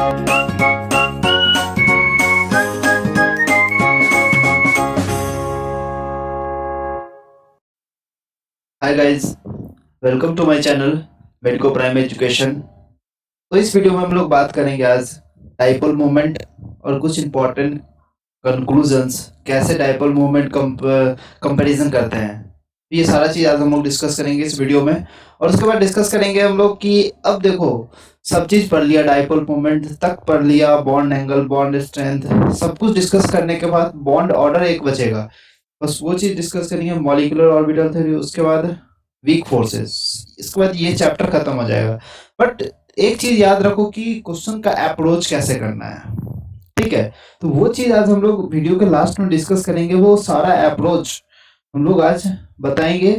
Hi guys, welcome to my channel medico prime education. तो इस video में हम लोग बात करेंगे आज डाइपोल मोमेंट और कुछ इम्पोर्टेंट कंक्लूजन्स, कैसे डाइपोल मोमेंट कंपैरिजन करते हैं। तो ये सारा चीज़ आज हम लोग डिस्कस करेंगे इस वीडियो में। और उसके बाद डिस्कस करेंगे हम लोग कि अब देखो, सब चीज़ पढ़ लिया, डाइपोल मोमेंट तक पढ़ लिया, बॉन्ड एंगल, बॉन्ड स्ट्रेंथ, सब कुछ डिस्कस करने के बाद बॉन्ड ऑर्डर एक बचेगा, बस वो चीज़ डिस्कस करेंगे, मॉलिक्यूलर ऑर्बिटल थ्योरी, उसके बाद वीक फोर्सेस। इसके बाद ये चैप्टर खत्म हो जाएगा। बट एक चीज याद रखो कि क्वेश्चन का अप्रोच कैसे करना है, ठीक है। तो वो चीज आज हम लोग वीडियो के लास्ट में डिस्कस करेंगे, वो सारा अप्रोच हम लोग आज बताएंगे,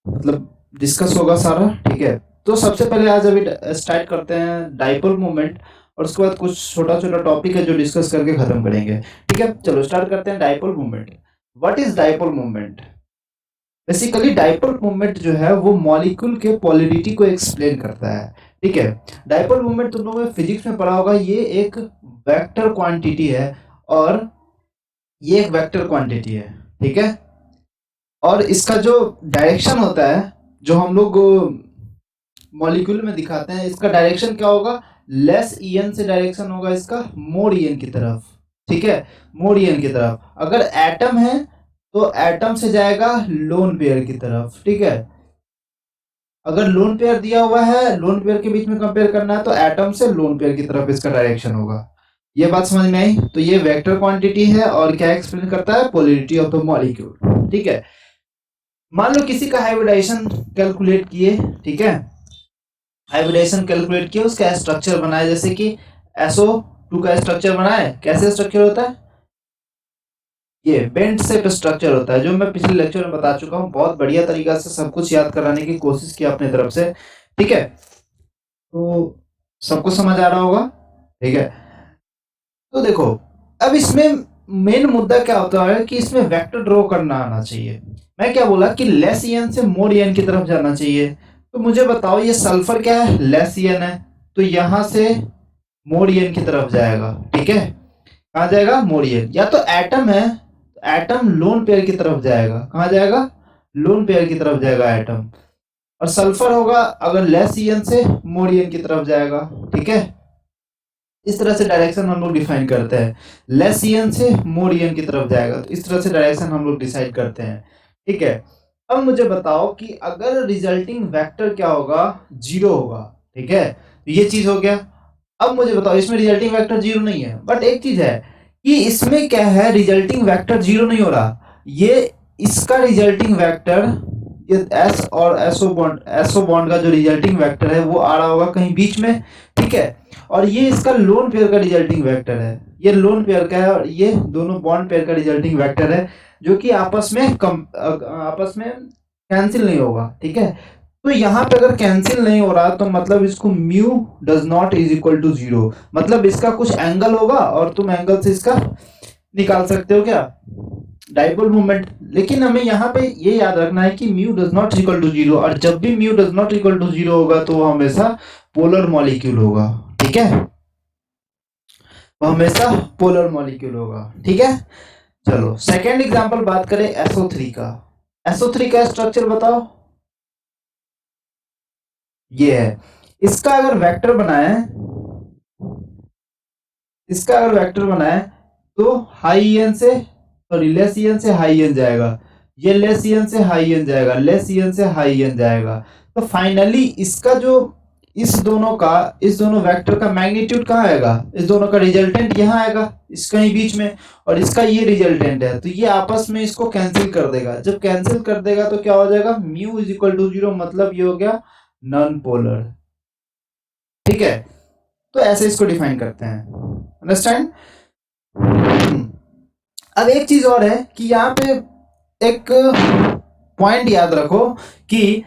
मतलब डिस्कस होगा सारा, ठीक है। तो सबसे पहले आज अभी स्टार्ट करते हैं डाइपोल मोमेंट, और उसके बाद कुछ छोटा छोटा टॉपिक है जो डिस्कस करके खत्म करेंगे, ठीक है। चलो स्टार्ट करते हैं dipole moment. What is dipole moment? Basically dipole moment जो है वो मॉलिक्यूल के पोलैरिटी को एक्सप्लेन करता है, ठीक है। डाइपोल मोमेंट तुम लोगों ने फिजिक्स में पढ़ा होगा, ये एक वेक्टर क्वांटिटी है, और ये एक वेक्टर क्वांटिटी है, ठीक है। और इसका जो डायरेक्शन होता है, जो हम लोग मॉलिक्यूल में दिखाते हैं, इसका डायरेक्शन क्या होगा? लेस ईएन से डायरेक्शन होगा इसका मोर ईएन की तरफ, ठीक है, मोर ईएन की तरफ। अगर एटम है तो एटम से जाएगा लोन पेयर की तरफ, ठीक है। अगर लोन पेयर दिया हुआ है, लोन पेयर के बीच में कंपेयर करना है, तो एटम से लोन पेयर की तरफ इसका डायरेक्शन होगा। ये बात समझ में आई? तो ये वेक्टर क्वांटिटी है और क्या एक्सप्लेन करता है? पोलैरिटी ऑफ द मॉलिक्यूल, ठीक है। मान लो किसी का हाइब्रिडाइजेशन कैलकुलेट किए, ठीक है, हाइब्रिडाइजेशन कैलकुलेट किया, उसका स्ट्रक्चर बनाया, जैसे कि SO2 का स्ट्रक्चर बनाए। कैसे स्ट्रक्चर होता है? ये बेंट शेप स्ट्रक्चर होता है, जो मैं पिछले लेक्चर में बता चुका हूँ। बहुत बढ़िया तरीका से सब कुछ याद कराने की कोशिश की अपने तरफ से, ठीक है। तो सबको समझ आ रहा होगा, ठीक है। तो देखो, अब इसमें मेन मुद्दा क्या होता है कि इसमें वेक्टर ड्रॉ करना आना चाहिए। मैं क्या बोला कि लेस ईएन से मोर ईएन की तरफ जाना चाहिए। तो मुझे बताओ, ये सल्फर क्या है? लेस ईएन है, तो यहां से मोर ईएन की तरफ जाएगा, ठीक है। कहाँ जाएगा? मोर ईएन। या तो एटम है, एटम लोन पेयर की तरफ जाएगा। कहाँ जाएगा? लोन पेयर की तरफ जाएगा एटम। और सल्फर होगा, अगर लेस ईएन से मोर ईएन की तरफ जाएगा, ठीक है। इस तरह से डायरेक्शन हम लोग डिफाइन करते हैं। लेस ईएन से मोर ईएन की तरफ जाएगा, तो इस तरह से डायरेक्शन हम लोग डिसाइड करते हैं, ठीक है। अब मुझे बताओ कि अगर रिजल्टिंग वेक्टर क्या होगा? जीरो होगा, ठीक है। तो ये चीज हो गया। अब मुझे बताओ, इसमें रिजल्टिंग वेक्टर जीरो नहीं है, बट एक चीज है कि इसमें क्या है, रिजल्टिंग वेक्टर जीरो नहीं हो रहा। ये इसका रिजल्टिंग वेक्टर, ये एस और एसओ बॉन्ड का जो रिजल्टिंग वेक्टर है वो आ रहा होगा कहीं बीच में, ठीक है। और ये इसका लोन पेयर का रिजल्टिंग वेक्टर है, ये लोन पेयर का है, और ये दोनों बॉन्ड पेयर का रिजल्टिंग वेक्टर है, जो कि आपस में कैंसिल नहीं होगा, ठीक है। तो यहाँ पे अगर कैंसिल नहीं हो रहा, तो मतलब इसको mu does not is equal to zero, मतलब इसका कुछ एंगल होगा और तुम एंगल से इसका निकाल सकते हो क्या? Dipole moment. लेकिन हमें यहाँ पे ये याद रखना है कि mu does not equal to zero, और जब भी mu does not equal to zero होगा तो वो हमेशा पोलर मॉलिक्यूल होगा, ठीक है। वो हमेशा पोलर मॉलिक्यूल होगा, ठीक है। चलो सेकेंड एग्जांपल बात करें SO3 का। SO3 का स्ट्रक्चर बताओ। ये है, इसका अगर वेक्टर बनाए, इसका अगर वेक्टर बनाए तो हाई एन से, सॉरी लेस ईएन से हाई एन जाएगा, ये लेस ईएन से हाई एन जाएगा, लेस ईएन से हाई एन जाएगा। तो फाइनली इसका जो इस दोनों वेक्टर का मैग्नीट्यूड कहाँ आएगा? इस दोनों का रिजल्टेंट यहाँ आएगा, इस कहीं बीच में, और इसका ये रिजल्टेंट है, तो ये आपस में इसको कैंसिल कर देगा। जब कैंसिल कर देगा तो क्या हो जाएगा? Mu is equal to zero, मतलब ये हो गया नॉन पोलर, ठीक है। तो ऐसे इसको डिफाइन करते हैं, अंडरस्टैंड? अब एक चीज और है कि यहाँ पे एक पॉइंट याद रखो कि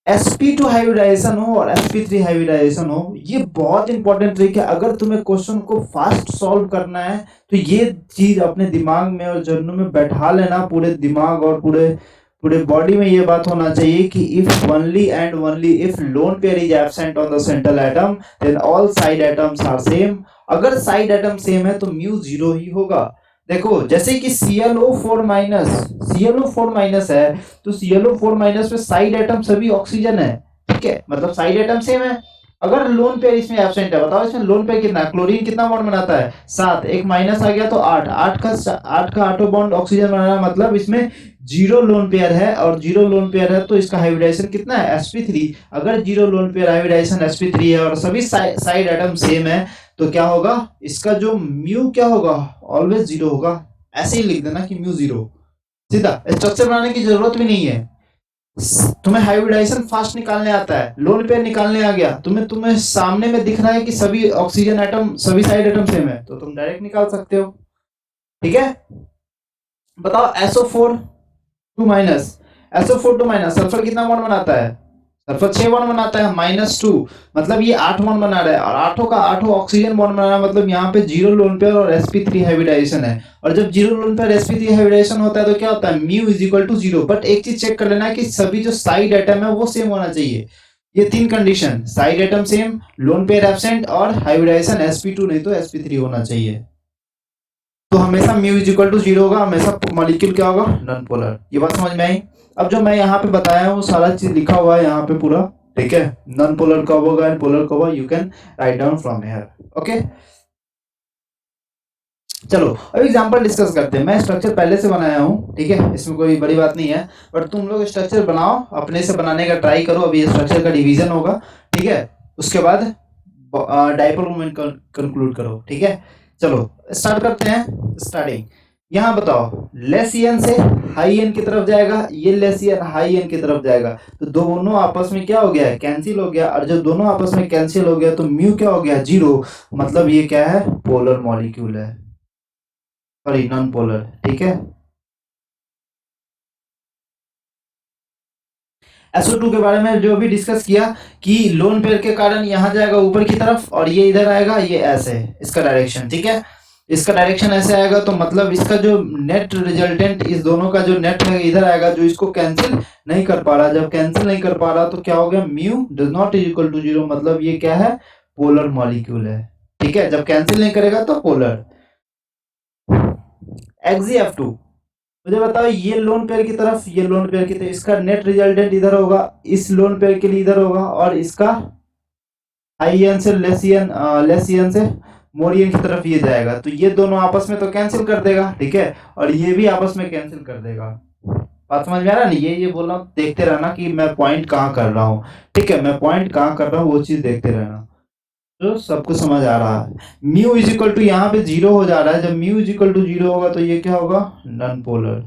sp2 हाइब्रिडाइजेशन हो और sp3 हाइब्रिडाइजेशन हो, ये बहुत इंपॉर्टेंट ट्रिक है। अगर तुम्हें क्वेश्चन को फास्ट सॉल्व करना है तो ये चीज अपने दिमाग में और जर्नल में बैठा लेना, पूरे दिमाग और पूरे पूरे बॉडी में ये बात होना चाहिए कि if only and only if lone pair is absent on the central atom then all side atoms are same. अगर साइड एटम सेम है तो म्यू जीरो ही होगा। देखो जैसे कि ClO4 माइनस है, तो ClO4 माइनस में साइड एटम सभी ऑक्सीजन है, ठीक है, मतलब साइड एटम सेम है। अगर लोन पेयर इसमें एब्सेंट है, बताओ इसमें लोन पेयर कितना, क्लोरीन कितना बॉन्ड बनाता है 7, एक माइनस आ गया तो 8, 8 का आठों बॉन्ड ऑक्सीजन बनाना, मतलब इसमें जीरो लोन पेयर है, और जीरो लोन पेयर है तो इसका हाइब्रिडाइजेशन कितना है sp3। अगर zero lone pair hybridisation sp3 है और सभी साइड एटम सेम है तो क्या होगा, इसका जो म्यू क्या होगा, ऑलवेज जीरो होगा। ऐसे ही लिख देना कि म्यू जीरो, सीधा, स्ट्रक्चर बनाने की जरूरत भी नहीं है। तुम्हें हाइब्रिडाइजेशन फास्ट निकालने आता है, लोन पेयर निकालने आ गया, तुम्हें सामने में दिख रहा है कि सभी ऑक्सीजन एटम सभी साइड एटम सेम है, तो तुम डायरेक्ट निकाल सकते हो, ठीक है। बताओ SO4 2 सल्फर कितना बॉन्ड बनाता है, सल्फर 6 बॉन्ड बनाता है, -2, मतलब ये 8 बॉन्ड बना रहा है, और आठों का आठों ऑक्सीजन बॉन्ड बना रहा है, मतलब यहाँ पे जीरो लोन पेयर और sp3 हाइब्रिडाइजेशन है। और जब zero lone pair sp3 hybridisation होता है तो क्या होता है, mu is equal to zero. But एक चीज चेक कर लेना कि सभी जो साइड एटम है वो सेम होना चाहिए। ये 3 condition, side atom same, lone pair absent और हाइब्रिडाइजेशन sp2 नहीं तो sp3 होना चाहिए। तो हमेशा mu is equal to zero होगा, हमेशा मॉलिक्यूल क्या होगा, नॉन पोलर। ये बात समझ में आई। अब जो मैं यहाँ पे बताया हूँ सारा चीज लिखा हुआ है यहाँ पे पूरा, ठीक है। नॉन पोलर कब होगा एंड पोलर कब होगा, you can write down from here, okay. चलो अब एग्जांपल डिस्कस करते हैं। मैं स्ट्रक्चर पहले से बनाया हूँ, ठीक है, इसमें कोई बड़ी बात नहीं है, बट तुम लोग स्ट्रक्चर बनाओ, अपने से बनाने का ट्राई करो। अभी स्ट्रक्चर का डिवीजन होगा, ठीक है, उसके बाद डाइपोल मोमेंट कंक्लूड करो, ठीक है। चलो स्टार्ट करते हैं। स्टार्टिंग यहाँ बताओ, लेस एन से हाई एन की तरफ जाएगा, ये लेस एन हाई एन की तरफ जाएगा, तो दोनों आपस में क्या हो गया है, कैंसिल हो गया। और जब दोनों आपस में कैंसिल हो गया तो म्यू क्या हो गया, जीरो, मतलब ये क्या है, पोलर मॉलिक्यूल है, सॉरी नॉन पोलर, ठीक है। SO2 के बारे में जो भी डिस्कस किया कि लोन पेयर के कारण यहाँ जाएगा ऊपर की तरफ और ये इधर आएगा, ये ऐसे इसका डायरेक्शन, ठीक है, इसका डायरेक्शन ऐसे आएगा, तो मतलब इसका जो नेट रिजल्टेंट इस दोनों का जो नेट है इधर आएगा, जो इसको कैंसिल नहीं कर पा रहा। जब कैंसिल नहीं कर पा रहा तो क्या हो गया, mu does not is equal to zero, मतलब ये क्या है, पोलर मॉलिक्यूल है, ठीक है। जब कैंसिल नहीं करेगा तो पोलर। XeF2, मुझे बताओ ये लोन पेयर की तरफ, ये लोन पेयर की तरफ, इसका नेट रिजल्टेंट इधर होगा, इस लोन पेयर के लिए इधर होगा, और इसका हाइयन से लेसियन से मोरियन की तरफ ये जाएगा, तो ये दोनों आपस में तो कैंसिल कर देगा, ठीक है, और ये भी आपस में कैंसिल कर देगा। बात समझ में आ रहा है नहीं, ये बोल रहा हूँ, देखते रहना कि मैं पॉइंट कहाँ कर रहा हूँ, ठीक है, मैं पॉइंट कहाँ कर रहा हूँ वो चीज देखते रहना, तो सबको समझ आ रहा है। म्यू इज इक्वल टू यहाँ पे जीरो हो जा रहा है, जब mu is equal to zero होगा तो ये क्या होगा, नॉन पोलर,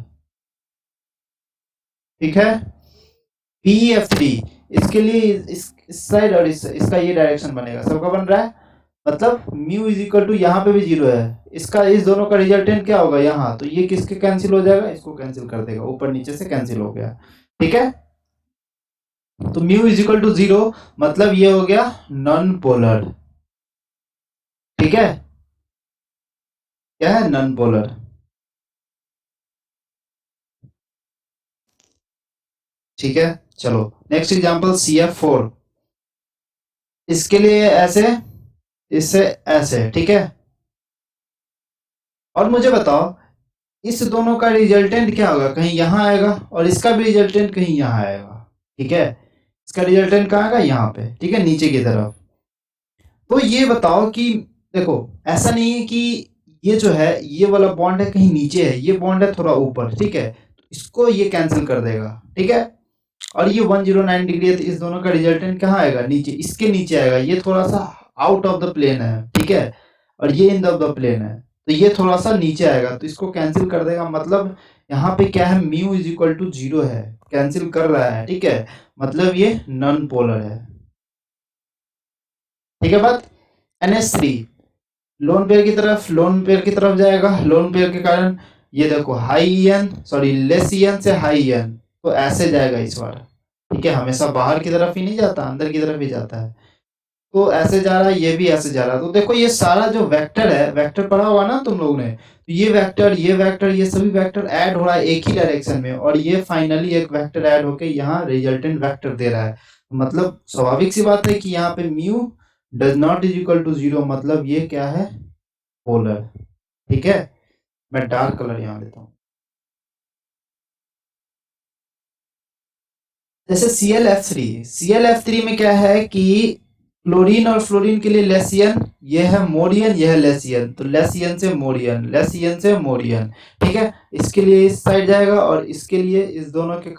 ठीक है। PEF3, इसके लिए इस साइड और इसका ये डायरेक्शन बनेगा, सबका बन रहा है, मतलब म्यू इज इक्वल टू यहाँ पे भी जीरो है, इसका इस दोनों का रिजल्टेंट क्या होगा यहाँ, तो ये किसके कैंसिल हो जाएगा, इसको कैंसिल कर देगा, ऊपर नीचे से कैंसिल हो गया, ठीक है। तो mu is equal to zero, मतलब ये हो गया नॉन पोलर, ठीक है, क्या है, नॉन पोलर। ठीक है, चलो नेक्स्ट एग्जांपल CF4, इसके लिए ऐसे, इससे ऐसे, ठीक है। और मुझे बताओ इस दोनों का रिजल्टेंट क्या होगा, कहीं यहाँ आएगा और इसका भी रिजल्टेंट कहीं यहाँ आएगा, ठीक है, इसका रिजल्टेंट कहाँ आएगा, यहाँ पे, ठीक है, नीचे की तरफ। तो ये बताओ कि देखो ऐसा नहीं है कि ये जो है ये वाला बॉन्ड है कहीं नीचे है, ये बॉन्ड है थोड़ा ऊपर, ठीक है, तो इसको ये कैंसिल कर देगा, ठीक है। और ये 109 डिग्री है, तो इस दोनों का रिजल्टेंट कहाँ आएगा, नीचे, इसके नीचे आएगा, ये थोड़ा सा आउट ऑफ द प्लेन है, ठीक है, और ये इन द प्लेन है, तो ये थोड़ा सा नीचे आएगा, तो इसको कैंसिल कर देगा, मतलब यहाँ पे क्या है, mu is equal to zero है, कैंसिल कर रहा है, ठीक है, मतलब ये नॉन पोलर है, ठीक है बात। NH3, लोन पेयर की तरफ जाएगा, लोन पेयर के कारण ये देखो high N, sorry less N से हाई एन, तो ऐसे जाएगा इस बार, ठीक है, हमेशा बाहर की तरफ ही नहीं जाता, अंदर की तरफ ही जाता है। तो ऐसे जा रहा है, ये भी ऐसे जा रहा है। तो देखो ये सारा जो वेक्टर है, वेक्टर पढ़ा हुआ ना तुम लोगों ने, तो ये वेक्टर, ये सभी वेक्टर ऐड हो रहा है एक ही डायरेक्शन में, और ये फाइनली एक वेक्टर ऐड होके यहाँ रिजल्टेंट वेक्टर दे रहा है। मतलब स्वाभाविक सी बात है कि यहाँ पे mu does not is equal to 0, मतलब ये क्या है, पोलर। ठीक है, मैं डार्क कलर यहाँ लेता हूँ। जैसे ClF3 में क्या है कि क्लोरीन और फ्लोरीन के लिए लेसियन, ये है मोरियन, ये है लेसियन, तो लेसियन से मोरियन, लेसियन से मोरियन। ठीक है, इसके लिए इस साइड जाएगा और इसके लिए इस दोनों के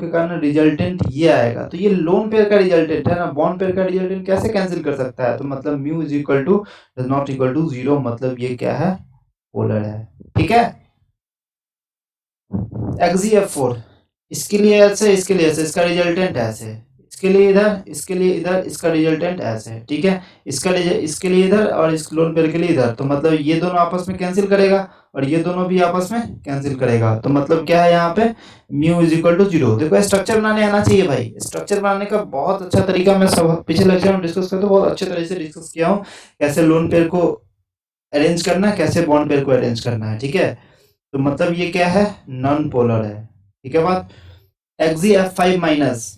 कारण रिजल्टेंट ये आएगा। तो ये लोन पेयर का रिजल्टेंट है ना, बॉन्ड पेयर का रिजल्टेंट कैसे कैंसिल कर सकता है, तो मतलब mu is equal to does not equal to 0, मतलब ये क्या है, पोलर है। ठीक है, XeF4 इसके लिए ऐसे, इसके लिए ऐसे, इसका रिजल्टेंट ऐसे, इसके लिए इधर, इसके लिए इधर, इसका रिजल्टेंट ऐसे। ठीक है, इसके लिए इधर और इस लोन पेयर के लिए इधर, तो मतलब ये दोनों आपस में कैंसिल करेगा और ये दोनों भी आपस में कैंसिल करेगा। तो मतलब क्या है यहाँ पे, म्यू इज इक्वल टू 0। देखो स्ट्रक्चर बनाने आना चाहिए भाई, स्ट्रक्चर बनाने का बहुत अच्छा तरीका मैं सब पिछले लेक्चर में डिस्कस करता हूँ, बहुत अच्छे तरह से डिस्कस किया हूँ, कैसे लोन पेयर को अरेंज करना है, कैसे बॉन्ड पेयर को अरेंज करना है। ठीक है, तो मतलब ये क्या है, नॉन पोलर है। ठीक है बात। XeF5 माइनस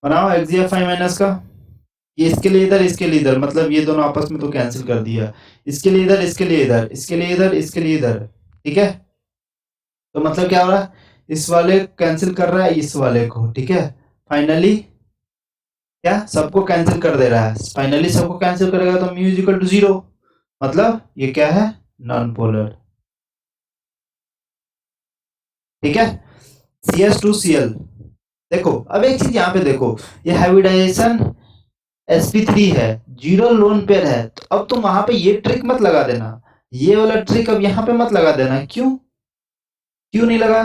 बनाओ, XeF5 माइनस का, ये इसके लिए इधर, इसके लिए इधर, मतलब ये दोनों आपस में तो कैंसिल कर दिया, इसके लिए इधर, इसके लिए इधर, इसके लिए इधर, इसके लिए इधर। ठीक है, तो मतलब क्या हो रहा है, इस वाले कैंसिल कर रहा है इस वाले को। ठीक है, फाइनली क्या सबको कैंसिल कर दे रहा है, फाइनली सबको कैंसिल करेगा तो म्यू इज इक्वल टू 0, मतलब ये क्या है, नॉन पोलर। ठीक है, CS2Cl। देखो अब एक चीज यहाँ पे देखो, ये हाइब्रिडाइजेशन sp3 है, 0 लोन पेयर है, तो अब तुम वहां पे ये ट्रिक मत लगा देना, ये वाला ट्रिक अब यहाँ पे मत लगा देना। क्यों क्यों नहीं लगा,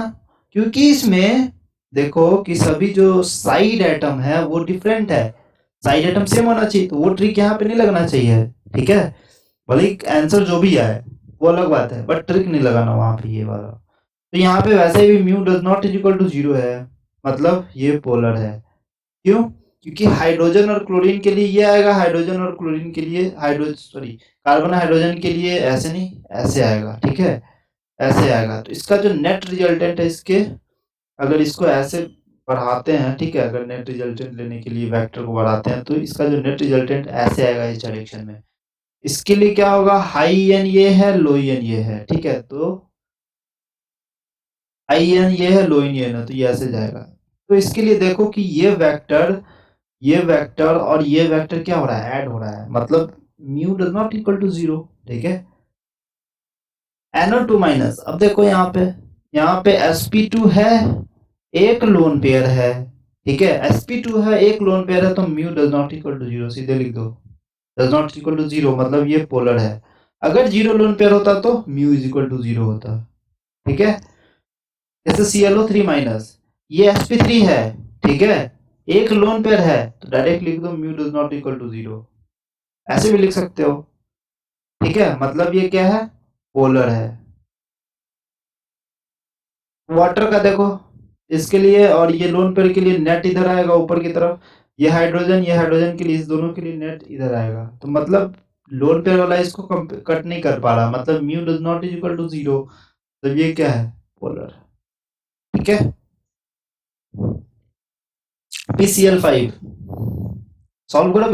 क्योंकि इसमें देखो कि सभी जो साइड एटम है वो डिफरेंट है, साइड एटम सेम होना चाहिए, तो वो ट्रिक यहाँ पे नहीं लगना चाहिए। ठीक है, भले आंसर जो भी आए वो अलग बात है, बट ट्रिक नहीं लगाना वहां पे ये वाला। तो यहाँ पे वैसे भी mu does not is equal to 0 है, मतलब ये पोलर है। क्यों, क्योंकि हाइड्रोजन और क्लोरीन के लिए ये आएगा, हाइड्रोजन और क्लोरीन के लिए कार्बन हाइड्रोजन के लिए ऐसे नहीं, ऐसे आएगा। ठीक है, ऐसे आएगा, तो इसका जो नेट रिजल्टेंट है इसके, अगर इसको ऐसे बढ़ाते हैं, ठीक है, अगर नेट रिजल्टेंट लेने के लिए वेक्टर को बढ़ाते हैं तो इसका जो नेट रिजल्टेंट ऐसे आएगा इस डायरेक्शन में। इसके लिए क्या होगा, हाई एन ये है, लो एन ये है। ठीक है, तो हाई एन ये है, लो एन ये है, तो ये ऐसे जाएगा। तो इसके लिए देखो कि ये वेक्टर और ये वेक्टर क्या हो रहा है, ऐड हो रहा है, मतलब mu does not equal to 0। ठीक है, NO2 माइनस, अब देखो यहाँ पे sp2 है, एक लोन पेयर है। ठीक है, sp2 है, एक लोन पेयर है, तो mu does not equal to 0 सीधे लिख दो, डज नॉट इक्वल टू 0, मतलब ये पोलर है। अगर 0 लोन पेयर होता तो म्यू इज इक्वल टू 0 होता। ठीक है, जैसे ClO3 माइनस, ये sp3 है। ठीक है, एक लोन पेयर है, तो डायरेक्ट लिख दो mu does not equal to 0, ऐसे भी लिख सकते हो। ठीक है, मतलब ये क्या है, पोलर है। वाटर का देखो, इसके लिए और ये लोन पेयर के लिए नेट इधर आएगा ऊपर की तरफ, ये हाइड्रोजन के लिए, इस दोनों के लिए नेट इधर आएगा, तो मतलब लोन पेयर वाला इसको कट नहीं कर पा रहा, मतलब mu does not is equal to 0, तो ये क्या है, पोलर। ठीक है, PCl5 सॉल्व करो,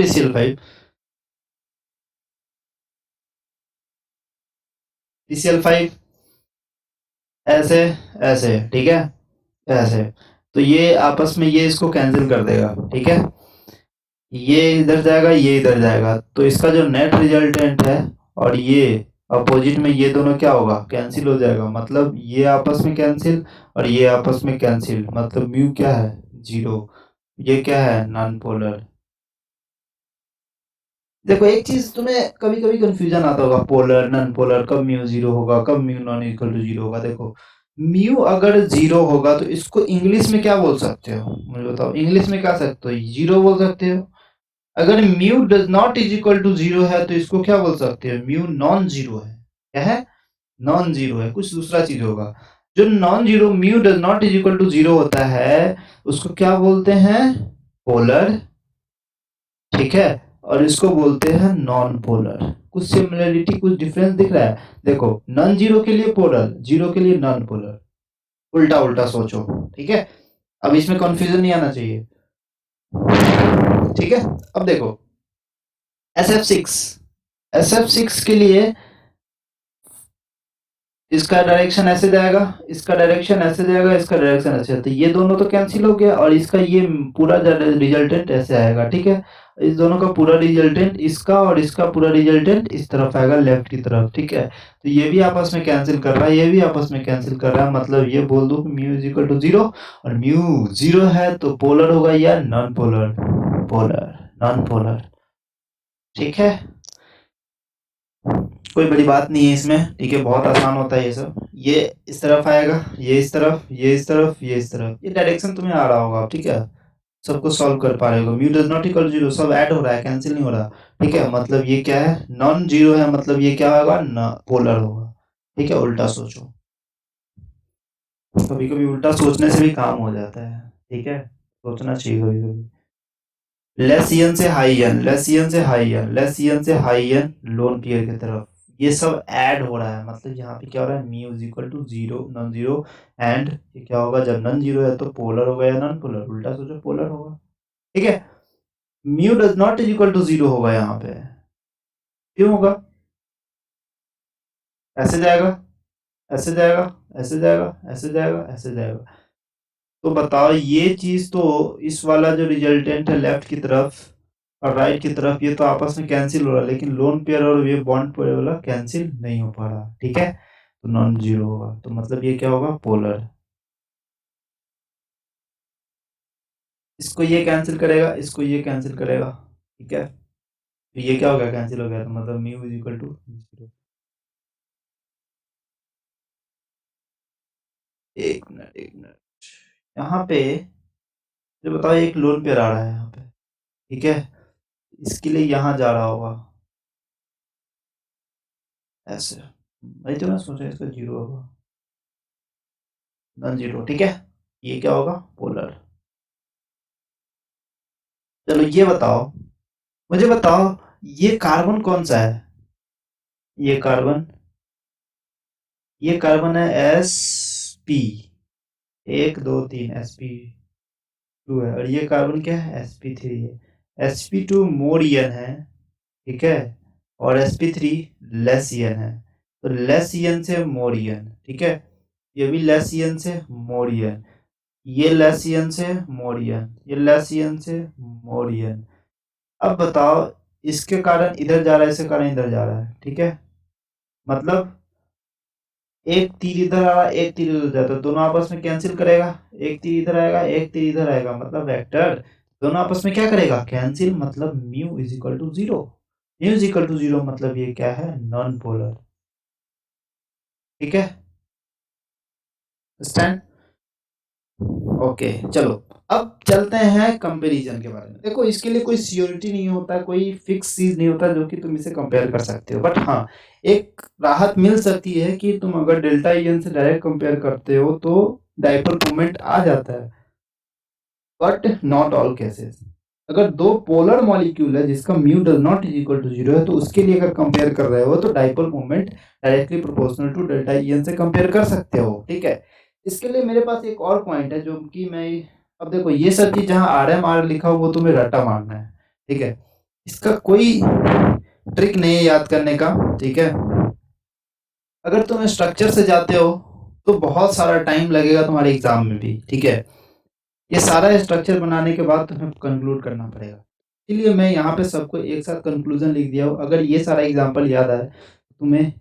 PCl5 ऐसे, ऐसे। ठीक है, ऐसे, तो ये आपस में ये इसको कैंसिल कर देगा। ठीक है, ये इधर जाएगा, ये इधर जाएगा, तो इसका जो नेट रिजल्टेंट है और ये अपोजिट में, ये दोनों क्या होगा, कैंसिल हो जाएगा, मतलब ये आपस में कैंसिल और ये आपस में कैंसिल, मतलब म्यू क्या है, 0। ये क्या है, नॉन पोलर। देखो एक चीज तुम्हें कभी कभी कंफ्यूजन आता होगा, पोलर नॉन पोलर, कब म्यू 0 होगा, कब म्यू नॉन इक्वल टू 0 होगा। देखो म्यू अगर 0 होगा तो इसको इंग्लिश में क्या बोल सकते हो, मुझे बताओ, इंग्लिश में क्या सकते हो, 0 बोल सकते हो। अगर mu does not is equal to 0 है तो इसको क्या बोल सकते हो, म्यू नॉन 0 है। क्या है, नॉन 0 है, कुछ दूसरा चीज होगा। जो non zero mu does not is equal to zero होता है उसको क्या बोलते हैं? पोलर, ठीक है। और इसको बोलते हैं नॉन पोलर। कुछ सिमिलरिटी, कुछ डिफरेंस दिख रहा है? देखो, नॉन जीरो के लिए पोलर, जीरो के लिए नॉन पोलर, उल्टा उल्टा सोचो, ठीक है। अब इसमें कंफ्यूजन नहीं आना चाहिए, ठीक है। अब देखो SF6, SF6 के लिए इसका डायरेक्शन ऐसे जाएगा, इसका डायरेक्शन ऐसे जाएगा, इसका डायरेक्शन ऐसे, तो ये दोनों तो कैंसिल हो गया और इसका ये पूरा रिजल्टेंट ऐसे आएगा, ठीक है। इस दोनों का पूरा रिजल्टेंट, इसका और इसका पूरा रिजल्टेंट इस तरफ आएगा, लेफ्ट की तरफ, ठीक है। तो ये भी आपस में कैंसिल कर रहा है, ये भी आपस में कैंसिल कर रहा है, मतलब ये बोल दो mu is equal to zero, और म्यू जीरो है तो पोलर होगा या non polar? Polar, non polar, ठीक है। कोई बड़ी बात नहीं है इसमें, ठीक है, बहुत आसान होता है ये सब। ये इस तरफ आएगा, ये इस तरफ, ये इस तरफ, ये इस तरफ, ये डायरेक्शन तुम्हें आ रहा होगा, ठीक है। सबको सॉल्व कर पा रहे हो। Mu does not equal zero, सब ऐड हो रहा है, कैंसिल नहीं हो रहा, ठीक है। मतलब ये क्या है? नॉन जीरो है, मतलब ये क्या होगा? पोलर होगा, ठीक है। उल्टा सोचो, कभी कभी उल्टा सोचने से भी काम हो जाता है, ठीक है, सोचना चाहिए कभी कभी। लेसियन से हाई एन, लेसियन से हाई एन, लेसियन से हाई एन, लोन पेयर की तरफ, ये सब ऐड हो रहा है, मतलब यहाँ पे क्या हो रहा है? Mu is equal to zero, non zero, and ये क्या होगा? जब नॉन जीरो है तो पोलर होगा या नॉन पोलर? उल्टा सोचो, पोलर होगा, ठीक है। Mu does not is equal to zero होगा यहाँ पे, क्यों होगा? ऐसे जाएगा, ऐसे जाएगा, ऐसे जाएगा, ऐसे जाएगा, ऐसे जाएगा, तो बताओ ये चीज तो, इस वाला जो रिजल्टेंट है लेफ्ट की तरफ और राइट की तरफ, ये तो आपस में कैंसिल हो रहा है, लेकिन लोन पेयर और ये बॉन्ड पेयर वाला कैंसिल नहीं हो पा रहा, ठीक है। तो नॉन जीरो होगा, तो मतलब ये क्या होगा? पोलर। इसको ये कैंसिल करेगा, इसको ये कैंसिल करेगा, ठीक है। तो ये क्या हो गया? कैंसिल हो गया, तो मतलब mu is equal to zero. एक मिनट, एक मिनट, यहाँ पे जो बताओ एक लोन पेयर आ रहा है यहाँ पे, ठीक है, इसके लिए यहाँ जा रहा होगा ऐसे, वही तो मैं सोचा इसका जीरो होगा, नॉन जीरो, ठीक है। ये क्या होगा? पोलर। चलो ये बताओ, मुझे बताओ, ये कार्बन कौन सा है? ये कार्बन, ये कार्बन है sp, 1 2 3, sp2 है, और ये कार्बन क्या है? sp3 है। sp2 मोर ईयन है, ठीक है, और sp3 लेस ईयन है, तो लेस ईयन से मोर ईयन, ठीक है। ये भी लेस ईयन से मोर ईयन, ये लेसियन से मोरियन, ये लेसियन से मोरियन। अब बताओ, इसके कारण इधर जा रहा है, इसके कारण इधर जा रहा है, ठीक है। मतलब एक तीर इधर आ रहा है, एक तीर इधर जाता है, दोनों आपस में कैंसिल करेगा, एक तीर इधर आएगा, एक तीर इधर आएगा, मतलब वेक्टर दोनों आपस में क्या करेगा? कैंसिल, मतलब mu is equal to zero. Mu is equal to zero मतलब ये क्या है? नॉन पोलर, ठीक है। स्टैंड, ओके, चलो अब चलते हैं कंपैरिजन के बारे में। देखो, इसके लिए कोई सियोरिटी नहीं होता, कोई फिक्स चीज नहीं होता जो कि तुम इसे कंपेयर कर सकते हो, बट हाँ, एक राहत मिल सकती है कि तुम अगर डेल्टा ईएन से डायरेक्ट कंपेयर करते हो तो डाइपोल मोमेंट आ जाता है, बट नॉट ऑल केसेस। अगर दो पोलर मॉलिक्यूल है जिसका mu does not is equal to zero है, तो उसके लिए अगर कंपेयर कर रहे हो तो dipole moment directly proportional to delta EN से कंपेयर कर सकते हो, ठीक है। इसके लिए मेरे पास एक और पॉइंट है जो कि मैं, अब देखो ये सब चीज जहाँ RMR लिखा हो वो तुम्हें रट्टा मारना है, ठीक है। इसका कोई ट्रिक नहीं है याद करने का, ठीक है। अगर तुम स्ट्रक्चर से जाते हो तो बहुत सारा टाइम लगेगा तुम्हारे एग्जाम में भी, ठीक है। ये सारा स्ट्रक्चर बनाने के बाद तुम्हें कंक्लूड करना पड़ेगा, इसलिए मैं यहाँ पे सबको एक साथ कंक्लूजन लिख दिया हूँ। अगर ये सारा एग्जाम्पल याद आए तुम्हें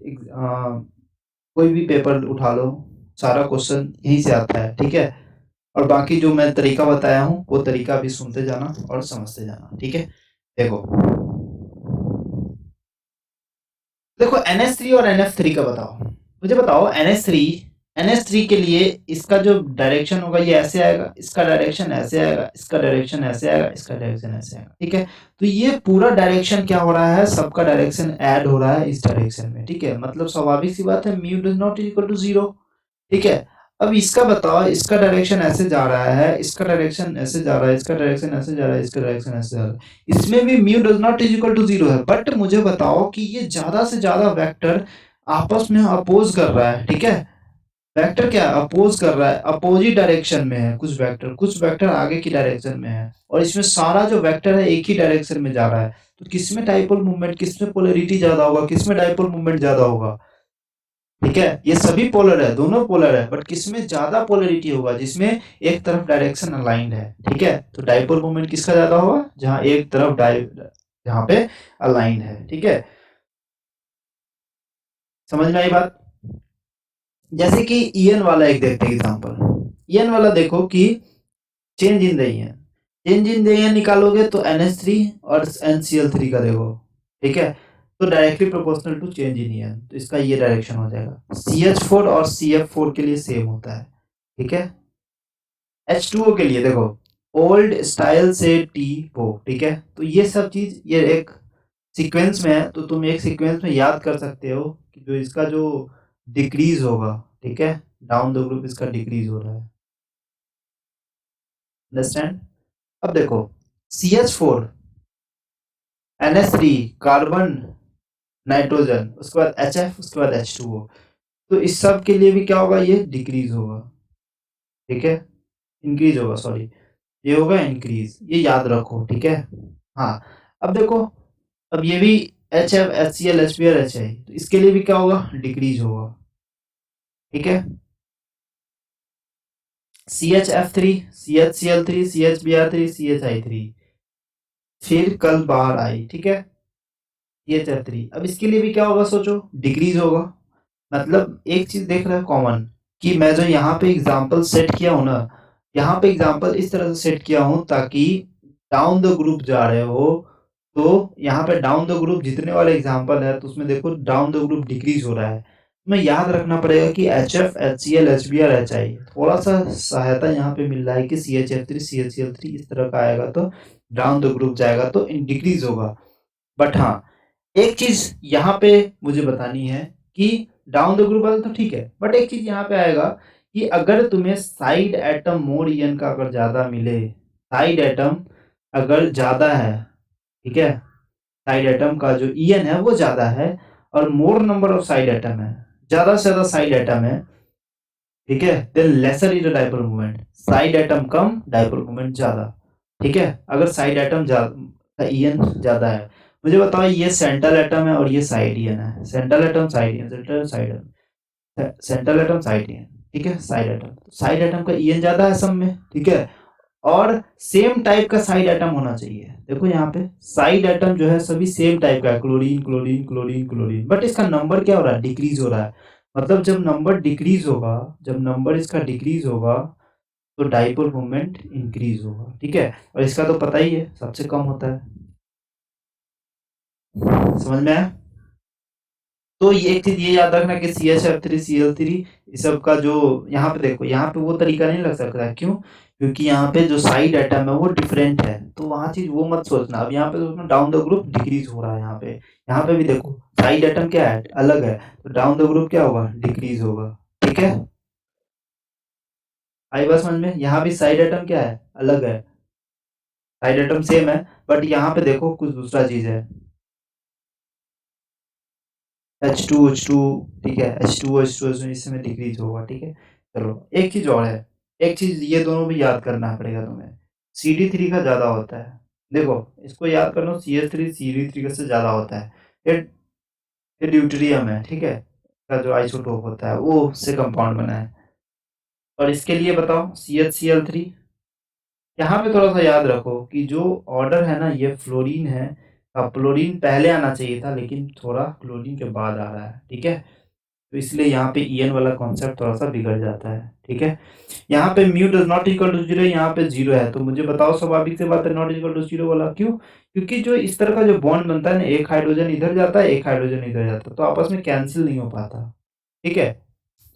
कोई भी पेपर उठा लो, सारा क्वेश्चन यहीं से आता है, ठीक है। और बाकी जो मैं तरीका बताया हूँ वो तरीका भी सुनते जाना और समझते जाना, ठीक है। देखो, देखो NH3 और NF3 का बताओ, मुझे बताओ NH3 के लिए इसका जो डायरेक्शन होगा ये ऐसे आएगा, इसका डायरेक्शन ऐसे आएगा, इसका डायरेक्शन ऐसे आएगा, इसका डायरेक्शन ऐसे आएगा, ठीक है। तो ये पूरा डायरेक्शन क्या हो रहा है? सबका डायरेक्शन ऐड हो रहा है इस डायरेक्शन में, ठीक है। मतलब स्वाभाविक सी बात है, mu does not equal to zero, ठीक है। अब इसका बताओ, इसका डायरेक्शन ऐसे जा रहा है, इसका डायरेक्शन ऐसे जा रहा है, इसका डायरेक्शन ऐसे जा रहा है, इसका डायरेक्शन ऐसे जा रहा है, इसमें भी mu does not is equal to 0 है, बट मुझे बताओ कि ये ज्यादा से ज्यादा वेक्टर आपस में अपोज कर रहा है, ठीक है। वेक्टर क्या अपोज कर रहा है, अपोजिट डायरेक्शन में है, कुछ वेक्टर आगे की डायरेक्शन में है, और इसमें सारा जो वेक्टर है एक ही डायरेक्शन में जा रहा है। तो किसमें डाइपोल मूवमेंट, किसमें पोलरिटी ज्यादा होगा, किसमें डाइपोल मूवमेंट ज्यादा होगा, ठीक है। ये सभी पोलर है, दोनों पोलर है, बट किसमें ज्यादा पोलरिटी होगा, जिसमें एक तरफ डायरेक्शन अलाइंड है, ठीक है। तो डाइपोल मोमेंट किसका ज्यादा होगा, जहां एक तरफ जहां पे अलाइंड है, ठीक है। समझ में आई बात। जैसे कि ईएन वाला एक देखते हैं एग्जांपल। ईएन वाला देखो कि change in the EN, change in the EN निकालोगे तो NH3 और NCl3 का देखो, ठीक है। तो directly proportional to change in EN, तो इसका ये डायरेक्शन हो जाएगा। CH4 और CF4 के लिए सेम होता है, ठीक है। H2O के लिए देखो, ओल्ड स्टाइल से टी वो, ठीक है। तो ये सब चीज ये एक सीक्वेंस में है, तो तुम एक सीक्वेंस में याद कर सकते हो कि जो इसका जो डिक्रीज होगा, ठीक है, डाउन द ग्रुप इसका डिक्रीज हो रहा है, अंडरस्टैंड। अब देखो CH4 NH3 कार्बन नाइट्रोजन, उसके बाद HF, उसके बाद H2O, तो इस सब के लिए भी क्या होगा, ये डिक्रीज होगा, ठीक है, इंक्रीज होगा, सॉरी, ये होगा इंक्रीज, ये याद रखो, ठीक है। हाँ, अब देखो, अब ये भी HF HCl HBr HI, तो इसके लिए भी क्या होगा, डिक्रीज होगा, ठीक है। CHF3 CHCl3 CHBr3 CHI3, फिर कल बाहर आई, ठीक है, CHF3। अब इसके लिए भी क्या होगा, सोचो, डिक्रीज होगा। मतलब एक चीज देख रहे हो कॉमन, कि मैं जो यहाँ पे एग्जांपल सेट किया हूँ ना, यहाँ पे एग्जांपल इस तरह से सेट किया हूँ ताकि डाउन द ग्रुप जा रहे हो, तो यहाँ पे डाउन द ग्रुप जितने वाले एग्जांपल है, तो उसमें देखो डाउन द ग्रुप डिक्रीज हो रहा है। तुम्हें याद रखना पड़ेगा कि HF HCl HBr HI, थोड़ा सा सहायता यहाँ पे मिल रहा है कि CHF3 CHCl3 इस तरह का आएगा तो डाउन द ग्रुप जाएगा तो डिक्रीज होगा। बट हाँ, एक चीज यहाँ पे मुझे बतानी है कि डाउन द ग्रुप वाला तो ठीक है, बट एक चीज यहाँ पे आएगा कि अगर तुम्हें साइड एटम मोर ईएन का अगर ज्यादा मिले, साइड एटम अगर ज्यादा है, ठीक है, साइड एटम का जो ईएन है वो ज्यादा है, और more number of side atom है, ज्यादा से ज्यादा साइड एटम है, ठीक है, then lesser is the dipole moment, side atom कम डाइपोल मोमेंट ज्यादा, ठीक है। अगर साइड एटम ज्यादा, ईएन ज्यादा है, मुझे बताओ ये सेंट्रल एटम है और ये साइड ईएन है, central atom side EN, central side central atom side EN, ठीक है, साइड एटम का ईएन ज्यादा है सब में, ठीक है। और सेम टाइप का साइड एटम होना चाहिए, देखो यहाँ पे साइड एटम जो है सभी सेम टाइप का है, chlorine chlorine chlorine chlorine, but इसका नंबर क्या हो रहा है, डिक्रीज हो रहा है। मतलब जब नंबर डिक्रीज होगा, जब नंबर इसका डिक्रीज होगा, तो डाइपोल मोमेंट इंक्रीज होगा, ठीक है। और इसका तो पता ही है सबसे कम होता है, समझ में आया। तो ये एक चीज ये याद रखना कि CHF3 CL3 इस सब का जो यहाँ पे देखो, यहाँ पे वो तरीका नहीं लग सकता, क्यों, क्योंकि यहाँ पे जो साइड एटम है वो डिफरेंट है, तो वहाँ चीज वो मत सोचना। अब यहाँ पे तो डाउन द ग्रुप डिक्रीज हो रहा है, यहाँ पे भी देखो साइड एटम क्या है, अलग है, तो डाउन द ग्रुप क्या होगा, डिक्रीज होगा, ठीक है। आई बात समझ में, यहाँ भी साइड एटम क्या है, अलग है, साइड एटम सेम है, बट यहाँ पे देखो कुछ दूसरा चीज है, H2 ठीक है, H2 इसमें डिक्रीज होगा, ठीक है। चलो एक चीज और है, एक चीज ये दोनों भी याद करना पड़ेगा तुम्हें, CD3 का ज्यादा होता है, देखो इसको याद करना, CH3 CD3 का से ज्यादा होता है, ये ये ड्यूटेरियम है, ठीक है, का जो आइसोटोप होता है वो उससे कंपाउंड बना है। और इसके लिए बताओ CHCl3, यहाँ पे थोड़ा सा याद रखो कि जो ऑर्डर है ना, ये फ्लोरीन है, फ्लोरीन पहले आना चाहिए था, लेकिन थोड़ा क्लोरीन के बाद आ रहा है, ठीक है। तो इसलिए यहाँ पे ईएन वाला कॉन्सेप्ट थोड़ा सा बिगड़ जाता है, ठीक है। यहाँ पे mu does not equal to 0, यहाँ पे 0 है, तो मुझे बताओ स्वाभाविक से बात है, नॉट इक्वल टू 0 वाला क्यों, क्योंकि जो इस तरह का जो बॉन्ड बनता है ना, एक हाइड्रोजन इधर जाता है, एक हाइड्रोजन इधर जाता है, तो आपस में कैंसिल नहीं हो पाता, ठीक है।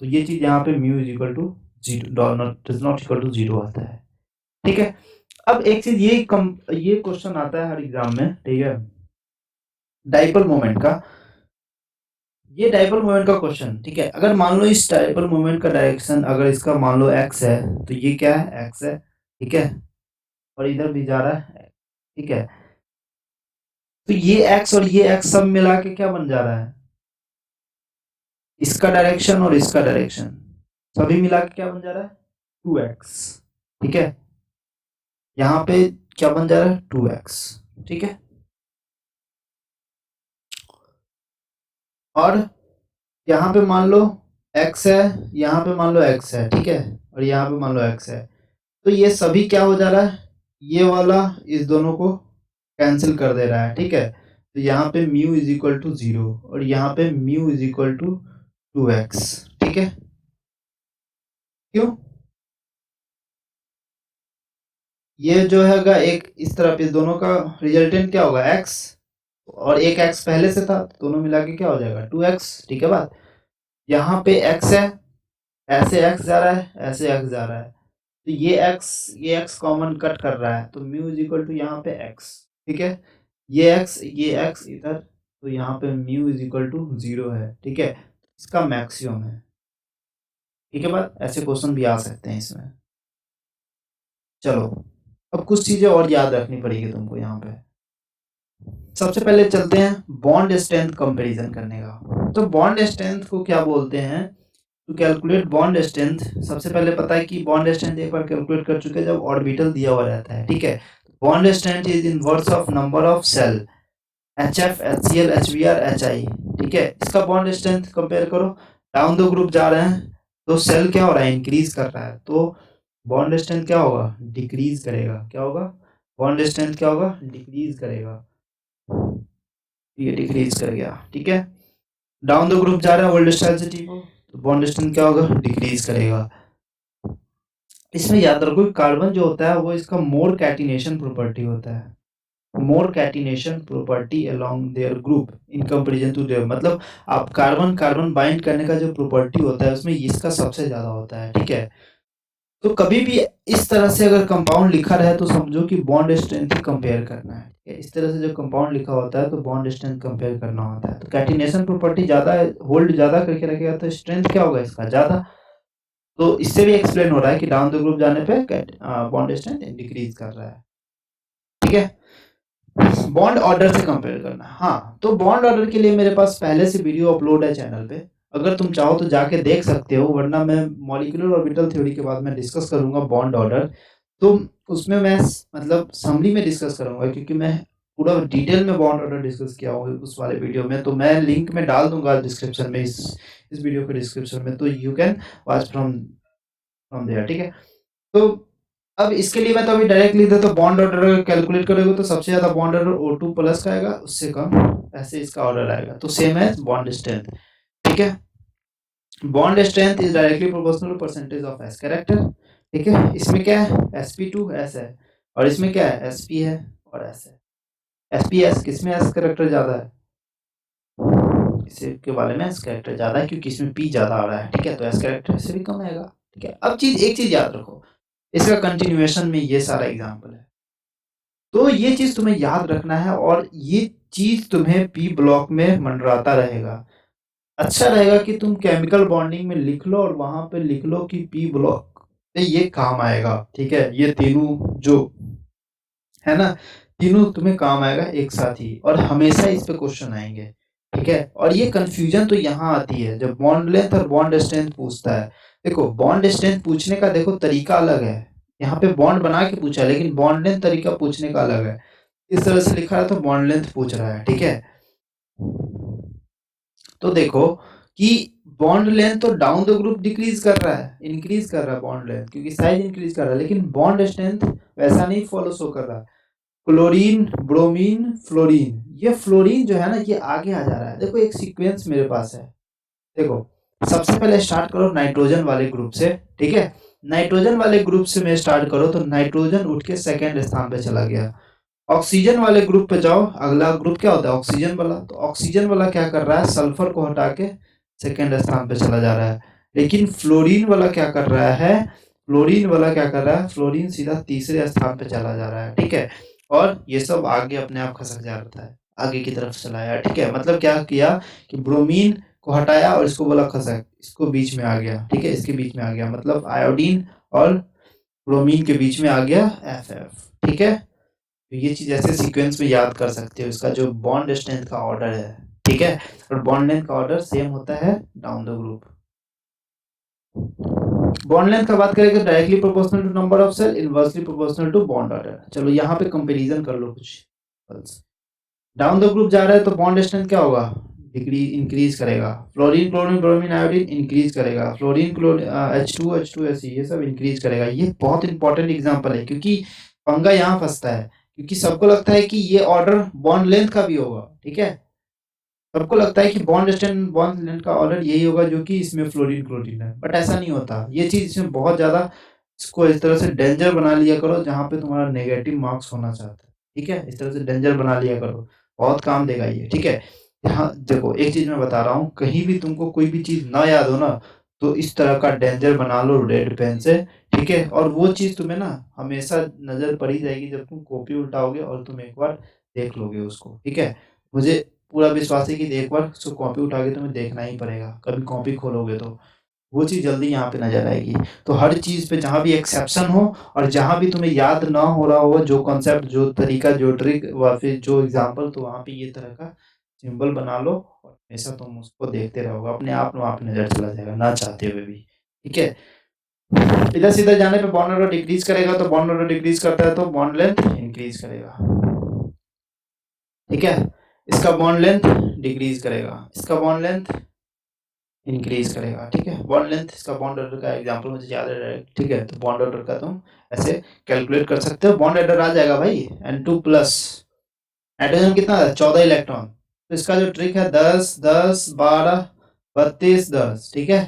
तो ये चीज यहाँ पे mu is equal to 0, does not equal to 0 आता है, ठीक है। अब एक चीज ये क्वेश्चन आता है हर एग्जाम में, ठीक है, डाइपोल मोमेंट का, ये डाइपोल मोमेंट का क्वेश्चन, ठीक है। अगर मान लो इस डाइपोल मोमेंट का डायरेक्शन अगर इसका मान लो x है, तो ये क्या है, x है, ठीक है, और इधर भी जा रहा है, ठीक है। तो ये x और ये x सब मिला के क्या बन जा रहा है, इसका डायरेक्शन और इसका डायरेक्शन सभी मिला के क्या बन जा रहा है, 2x, ठीक है। यहाँ पे क्या बन जा रहा है, 2x, ठीक है। और यहाँ पे मान लो x है, यहाँ पे मान लो x है, ठीक है, और यहाँ पे मान लो x है। तो ये सभी क्या हो जा रहा है, ये वाला इस दोनों को कैंसिल कर दे रहा है, ठीक है। तो यहाँ पे म्यू इज इक्वल टू 0 और यहाँ पे mu is equal to 2x, ठीक है। क्यों, ये जो हैगा एक इस तरफ, इस दोनों का रिजल्टेंट क्या होगा, x, और एक x पहले से था, दोनों मिला के क्या हो जाएगा, 2x, ठीक है बात। यहाँ पे x है, ऐसे x जा रहा है, ऐसे x जा रहा है, तो ये x कॉमन कट कर रहा है, तो म्यू इज इक्वल टू यहाँ पे x, ठीक है। ये x इधर, तो यहाँ पे म्यू इज इक्वल टू 0 है, ठीक है। इसका मैक्सिमम है, ठीक है बात। ऐसे क्वेश्चन भी आ सकते हैं इसमें। चलो, अब कुछ चीजें और याद रखनी पड़ेगी तुमको यहाँ पे। सबसे पहले चलते हैं बॉन्ड स्ट्रेंथ कंपैरिजन करने का। तो बॉन्ड स्ट्रेंथ को क्या बोलते हैं, टू कैलकुलेट बॉन्ड स्ट्रेंथ, सबसे पहले पता है कि बॉन्ड स्ट्रेंथ एक बार कैलकुलेट कर चुके हैं जब ऑर्बिटल दिया हुआ रहता है, ठीक है। Bond strength is inverse of number of cell, HF, HCl, HBr, HI, ठीक है। इसका बॉन्ड स्ट्रेंथ कंपेयर करो, डाउन द ग्रुप जा रहे हैं तो सेल क्या हो रहा है, इंक्रीज कर रहा है, तो बॉन्ड स्ट्रेंथ क्या होगा, डिक्रीज करेगा, क्या होगा, बॉन्ड स्ट्रेंथ क्या होगा, डिक्रीज करेगा, ये डिक्रीज कर गया, ठीक है। डाउन द ग्रुप जा रहा है ओल्ड स्टाइल से ठीक हो, तो बॉन्ड स्ट्रेंथ क्या होगा, डिक्रीज करेगा। इसमें याद रखो कार्बन जो होता है वो इसका मोर कैटिनेशन प्रॉपर्टी होता है, more catenation property along their group in comparison to their, मतलब आप कार्बन कार्बन बाइंड करने का जो प्रॉपर्टी होता है उसमें इसका सबसे ज्यादा होता है, ठीक है। तो कभी भी इस तरह से अगर कंपाउंड लिखा रहे तो समझो कि बॉन्ड स्ट्रेंथ ही कंपेयर करना है, ठीक है। इस तरह से जो कंपाउंड लिखा होता है तो बॉन्ड स्ट्रेंथ कंपेयर करना होता है। तो कैटिनेशन प्रॉपर्टी ज्यादा होल्ड ज्यादा करके रखेगा तो स्ट्रेंथ क्या होगा इसका, ज्यादा। तो इससे भी एक्सप्लेन हो रहा है कि डाउन द ग्रुप जाने पे बॉन्ड स्ट्रेंथ डिक्रीज कर रहा है, ठीक है। बॉन्ड ऑर्डर से कंपेयर करना, हाँ, तो बॉन्ड ऑर्डर के लिए मेरे पास पहले से वीडियो अपलोड है चैनल पे, अगर तुम चाहो तो जाके देख सकते हो, वरना मैं मॉलिक्यूलर ऑर्बिटल थ्योरी के बाद मैं डिस्कस करूंगा बॉन्ड ऑर्डर, तो उसमें मैं मतलब समरी में डिस्कस करूंगा, क्योंकि मैं पूरा डिटेल में बॉन्ड ऑर्डर डिस्कस किया हूँ उस वाले वीडियो में, तो मैं लिंक में डाल दूंगा डिस्क्रिप्शन में, इस वीडियो के डिस्क्रिप्शन में, तो you can watch from from there, ठीक है। तो अब इसके लिए मैं तो अभी डायरेक्ट लिख देता हूँ, बॉन्ड ऑर्डर कैलकुलेट करोगे तो सबसे ज्यादा बॉन्ड ऑर्डर O2 प्लस का आएगा, उससे कम ऐसे इसका ऑर्डर आएगा, तो सेम है बॉन्ड स्ट्रेंथ, ठीक है। Bond strength is directly proportional to percentage of S character, ठीक है। इसमें क्या है, sp2 s है, और इसमें क्या है, sp है और s है। sp s किसमें s कैरेक्टर ज्यादा है, इसके वाले में s कैरेक्टर ज्यादा है क्योंकि इसमें p ज्यादा आ रहा है, ठीक है, तो s कैरेक्टर से भी कम आएगा, ठीक है। अब एक चीज याद रखो, इसका कंटिन्यूएशन में ये सारा एग्जाम्पल है, तो ये चीज तुम्हें याद रखना है, और ये चीज तुम्हें पी ब्लॉक में मंडराता रहेगा। अच्छा रहेगा कि तुम केमिकल बॉन्डिंग में लिख लो और वहां पे लिख लो कि पी ब्लॉक में ये काम आएगा, ठीक है। ये तीनों जो है ना, तीनों तुम्हें काम आएगा एक साथ ही, और हमेशा इस पे क्वेश्चन आएंगे, ठीक है। और ये कंफ्यूजन तो यहाँ आती है जब बॉन्ड लेंथ और बॉन्ड स्ट्रेंथ पूछता है। देखो बॉन्ड स्ट्रेंथ पूछने का देखो तरीका अलग है, यहाँ पे बॉन्ड बना के पूछा है, लेकिन बॉन्ड लेंथ तरीका पूछने का अलग है। इस तरह से लिखा है तो बॉन्ड लेंथ पूछ रहा है, ठीक है। तो देखो कि बॉन्ड लेंथ तो डाउन द ग्रुप डिक्रीज कर रहा है, इंक्रीज कर रहा है बॉन्ड लेंथ, क्योंकि साइज इंक्रीज कर रहा है, लेकिन बॉन्ड स्ट्रेंथ वैसा नहीं फॉलो शो कर रहा। क्लोरीन, ब्रोमीन, फ्लोरीन, ये फ्लोरीन जो है ना ये आगे आ जा रहा है। देखो एक सीक्वेंस मेरे पास है, देखो सबसे पहले स्टार्ट करो नाइट्रोजन वाले ग्रुप से, ठीक है। नाइट्रोजन वाले ग्रुप से मैं स्टार्ट करो तो नाइट्रोजन उठ के सेकेंड स्थान पे चला गया। ऑक्सीजन वाले ग्रुप पे जाओ, अगला ग्रुप क्या होता है, ऑक्सीजन वाला, तो ऑक्सीजन वाला क्या कर रहा है, सल्फर को हटा के सेकेंड स्थान पे चला जा रहा है। लेकिन फ्लोरीन वाला क्या कर रहा है, फ्लोरीन वाला क्या कर रहा है, फ्लोरीन सीधा तीसरे स्थान पे चला जा रहा है, ठीक है। और ये सब आगे अपने आप खसक जा रहा है, आगे की तरफ चलाया, ठीक है। मतलब क्या किया कि ब्रोमीन को हटाया और इसको बोला खसक, इसको बीच में आ गया, ठीक है, इसके बीच में आ गया, मतलब आयोडीन और ब्रोमीन के बीच में आ गया F, ठीक है। तो ये चीज ऐसे सीक्वेंस में याद कर सकते हो, इसका जो बॉन्ड स्ट्रेंथ का ऑर्डर है, ठीक है, और बॉन्ड लेंथ का ऑर्डर सेम होता है down the group. Bond length का बात करें तो directly proportional to number of cell, inversely proportional to bond order. चलो यहाँ पे कंपैरिजन कर लो कुछ। डाउन द ग्रुप जा रहा है तो बॉन्ड स्ट्रेंथ क्या होगा, डिग्री इंक्रीज करेगा, fluorine chlorine bromine iodine increase करेगा, फ्लोरीन क्लोरीन H2 ये सब इंक्रीज करेगा। ये बहुत इंपॉर्टेंट एग्जांपल है, क्योंकि पंगा यहाँ फंसता है, क्योंकि सबको लगता है कि ये ऑर्डर बॉन्ड लेंथ का भी होगा, ठीक है, सबको लगता है कि बॉन्ड स्ट्रेंथ बॉन्ड लेंथ का ऑर्डर यही होगा जो कि इसमें फ्लोरीन क्लोरीन है, बट ऐसा नहीं होता। ये चीज इसमें बहुत ज्यादा, इसको इस तरह से डेंजर बना लिया करो जहाँ पे तुम्हारा नेगेटिव मार्क्स होना चाहता है, ठीक है, इस तरह से डेंजर बना लिया करो, बहुत काम देगा ये, ठीक है। यहाँ देखो एक चीज मैं बता रहा हूँ, कहीं भी तुमको कोई भी चीज ना याद हो ना, तो इस तरह का डेंजर बना लो रेड पेन से, ठीक है, और वो चीज तुम्हें ना हमेशा नजर पड़ी जाएगी जब तुम कॉपी उल्टाओगे और तुम एक बार देख लोगे उसको, ठीक है। मुझे पूरा विश्वास है कि एक बार उसको कॉपी उठा के तुम्हें देखना ही पड़ेगा, कभी कॉपी खोलोगे तो वो चीज़ जल्दी यहाँ पे नज़र आएगी। तो हर चीज़ पे जहाँ भी एक्सेप्शन हो और जहाँ भी तुम्हें याद ना हो रहा हो जो कॉन्सेप्ट, जो तरीका, जो ट्रिक व फिर जो एग्जाम्पल, तो वहाँ पे ये तरह का सिंबल बना लो और हमेशा तुम उसको देखते रहोगे, अपने आप वहाँ पे नज़र चला जाएगा ना चाहते हुए भी, ठीक है। इधर सीधे जाने पे बॉन्ड ऑर्डर डिक्रीज करेगा, तो बॉन्ड ऑर्डर डिक्रीज करता है तो बॉन्ड लेंथ इंक्रीज करेगा, ठीक है। इसका बॉन्ड लेंथ डिक्रीज करेगा, इसका बॉन्ड लेंथ इंक्रीज करेगा, ठीक है। बॉन्ड लेंथ, इसका बॉन्ड ऑर्डर का एग्जांपल मुझे याद है, ठीक है, तो बॉन्ड ऑर्डर का तुम ऐसे कैलकुलेट कर सकते हो। बॉन्ड ऑर्डर आ जाएगा भाई N2 प्लस, नाइट्रोजन कितना है 14 इलेक्ट्रॉन, तो इसका जो ट्रिक है 10 10 12 32 10, ठीक है।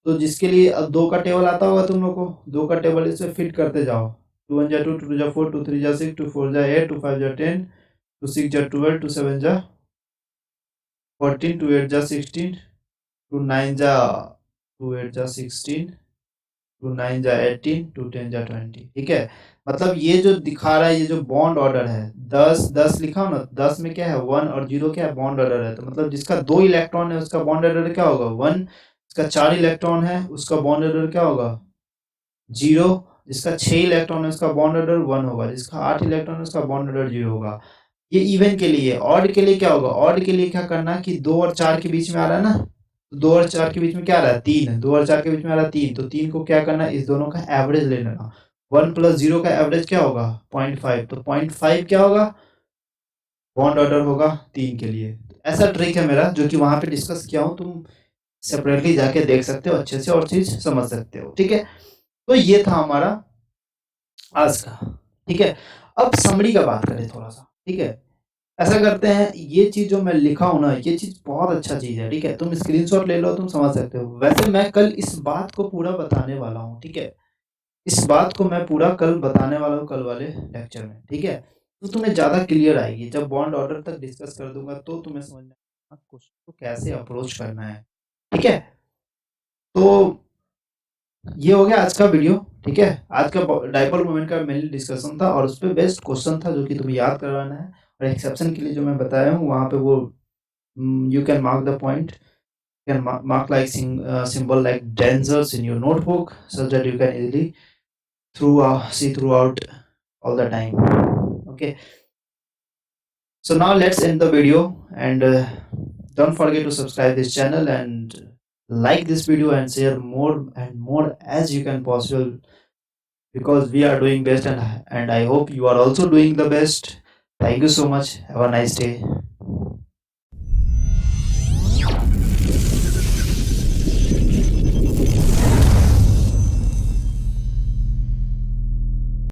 तो जिसके लिए अब दो का टेबल आता होगा तुम लोग को, दो का टेबल इसमें फिट करते जाओ, 2 1 जा 2 2 जा 4 2 3 जा 6 2 4 जा 8 2 5 जा 10 2 6 जा 12 2 7 जा 14 2 8 जा 16 2 9 जा 2 8 जा 16 2 9 जा 18 2 10 जा 20, ठीक है। मतलब ये जो दिखा रहा है, ये जो बॉन्ड ऑर्डर है 10 10 लिखा हो ना, 10 में क्या है 1 और 0 क्या है बॉन्ड ऑर्डर है, तो मतलब जिसका 2 इलेक्ट्रॉन है उसका बॉन्ड ऑर्डर क्या होगा 1, जिसका 4 इलेक्ट्रॉन है उसका बॉन्ड ऑर्डर क्या होगा 0, जिसका 6 इलेक्ट्रॉन है उसका बॉन्ड ऑर्डर 1 होगा, जिसका 8 इलेक्ट्रॉन है उसका बॉन्ड ऑर्डर 0 होगा। ये इवन के लिए। ऑड के लिए क्या होगा, ऑड के लिए क्या करना है कि 2 और 4 के बीच में आ रहा है ना, तो 2 और 4 के बीच में क्या आ रहा है 3, 2 और 4 के बीच में आ रहा है 3, तो 3 को क्या करना है इस दोनों का एवरेज ले लेना, 1 प्लस 0 का एवरेज क्या होगा 0.5, तो 0.5 क्या होगा बॉन्ड ऑर्डर होगा 3 के लिए। ऐसा ट्रिक है मेरा जो कि वहां पे डिस्कस किया हूँ, तुम सेपरेटली जाके देख सकते हो अच्छे से और चीज समझ सकते हो, ठीक है। तो ये था हमारा आज का, ठीक है। अब समरी का बात करें थोड़ा सा, ठीक है। ऐसा करते हैं, ये चीज जो मैं लिखा हूं ना, ये चीज बहुत अच्छा चीज है, ठीक है, तुम स्क्रीनशॉट ले लो, तुम समझ सकते हो। वैसे मैं कल इस बात को पूरा बताने वाला हूँ, ठीक है, इस बात को मैं पूरा कल बताने वाला हूँ कल वाले लेक्चर में, ठीक है। तो तुम्हें ज्यादा क्लियर आएगी जब बॉन्ड ऑर्डर तक डिस्कस कर दूंगा, तो तुम्हें समझ में आएगा क्वेश्चन को कैसे अप्रोच करना है, ठीक है। तो ये हो गया आज का वीडियो, ठीक है। आज का डाइपोल मोमेंट का मेनली डिस्कशन था और उस पर बेस्ट क्वेश्चन था जो कि तुम्हें याद करवाना है, और एक्सेप्शन के लिए जो मैं बताया हूँ वहाँ पे वो you can mark the point, you can mark like symbol like dangers in your notebook so that you can easily see throughout all the time, okay. So now let's end the video, and don't forget to subscribe this channel and like this video and share more and more as you can possible, because we are doing best, and I hope you are also doing the best. Thank you so much, have a nice day.